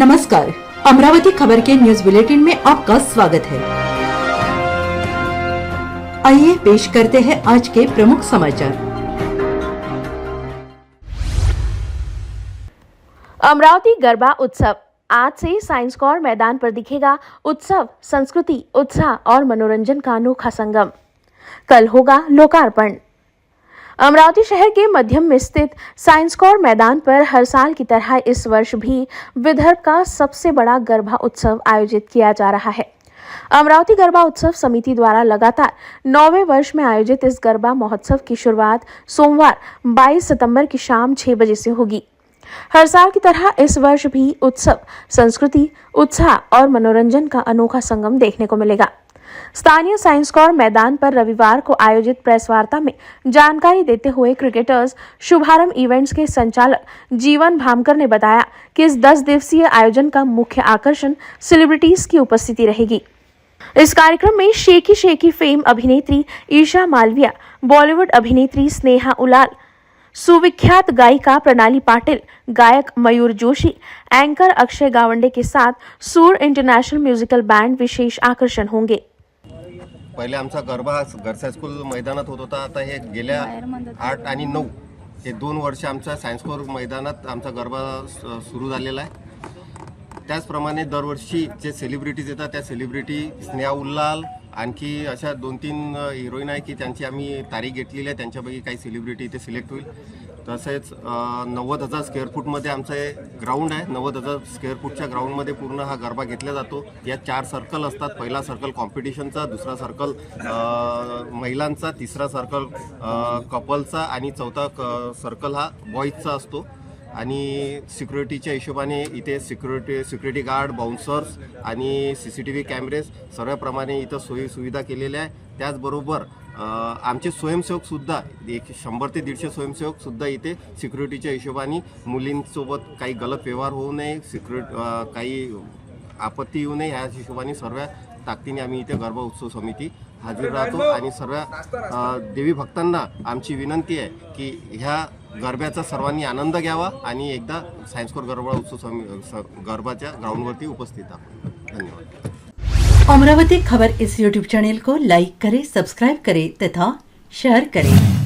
नमस्कार, अमरावती खबर के news bulletin में आपका स्वागत है। आइए पेश करते हैं आज के प्रमुख समाचार। अमरावती गरबा उत्सव आज से साइंस कॉर मैदान पर दिखेगा उत्सव, संस्कृति, उत्साह और मनोरंजन का अनोखा संगम। कल होगा लोकार्पण। अमरावती शहर के मध्यम में स्थित साइंस कॉर मैदान पर हर साल की तरह इस वर्ष भी विदर्भ का सबसे बड़ा गरबा उत्सव आयोजित किया जा रहा है। अमरावती गरबा उत्सव समिति द्वारा लगातार 9वें वर्ष में आयोजित इस गरबा महोत्सव की शुरुआत सोमवार 22 सितंबर की शाम 6 बजे से होगी। हर साल की तरह इस वर्ष भी उत्सव, संस्कृति, उत्साह और मनोरंजन का अनोखा संगम देखने को मिलेगा। स्थानीय साइंस कॉर मैदान पर रविवार को आयोजित प्रेस वार्ता में जानकारी देते हुए क्रिकेटर्स शुभारंभ इवेंट्स के संचालक जीवन भामकर ने बताया कि इस 10 दिवसीय आयोजन का मुख्य आकर्षण सेलिब्रिटीज की उपस्थिति रहेगी। इस कार्यक्रम में शेखी शेखी फेम अभिनेत्री ईशा मालविया, बॉलीवुड अभिनेत्री स्नेहा उलाल, सुविख्यात गायिका प्रणाली पाटिल, गायक मयूर जोशी, एंकर अक्षय गावंडे के साथ सूर इंटरनेशनल म्यूजिकल बैंड विशेष आकर्षण होंगे। पहिले आमचा गरबा गरसा स्कूल मैदानात होत होता। आता हे गेल्या 8 आणि 9 हे 2 वर्ष आमच्या सायन्स कोर मैदानात आमचा गरबा सुरू झालेला आहे। त्याचप्रमाणे दरवर्षी जे सेलिब्रिटीज येतात त्या सेलिब्रिटी स्नेहा उल्लाल, आणखी अशा 2-3 हिरोईन आहे की त्यांची आम्ही तारीख घेतलेली आहे। त्यांच्यापैकी काही सेलिब्रिटी इथे सिलेक्ट होईल। तसेच 90,000 स्क्वेअर फूटमध्ये आमचं हे ग्राउंड आहे। 90,000 स्क्वेअर फूटच्या ग्राउंडमध्ये पूर्ण हा गरबा घेतला जातो। या 4 सर्कल असतात। पहिला सर्कल कॉम्पिटिशनचा, दुसरा सर्कल महिलांचा, तिसरा सर्कल कपलचा आणि चौथा सर्कल हा बॉईजचा असतो। आणि सिक्युरिटीच्या हिशोबाने इथे सिक्युरिटी गार्ड, बाउन्सर्स आणि CCTV कॅमेरेज सर्वप्रमाणे इथं सोयी सुविधा केलेल्या आहे। त्याचबरोबर आमचे स्वयंसेवकसुद्धा 100 ते 150 स्वयंसेवकसुद्धा इथे सिक्युरिटीच्या हिशोबाने मुलींसोबत काही गलत व्यवहार होऊ नये, काही आपत्ती येऊ नये ह्या हिशोबाने सर्व ताकदीने आम्ही इथे गरबा उत्सव समिती हजर राहतो। आणि सर्व देवी भक्तांना आमची विनंती आहे की ह्या गरब्याचा सर्वांनी आनंद घ्यावा आणि एकदा सायन्स कोर गरबा उत्सव गरबाच्या ग्राउंडवरती उपस्थित आहोत। धन्यवाद। अमरावती खबर इस YouTube चैनल को लाइक करें, सब्सक्राइब करें तथा शेयर करें।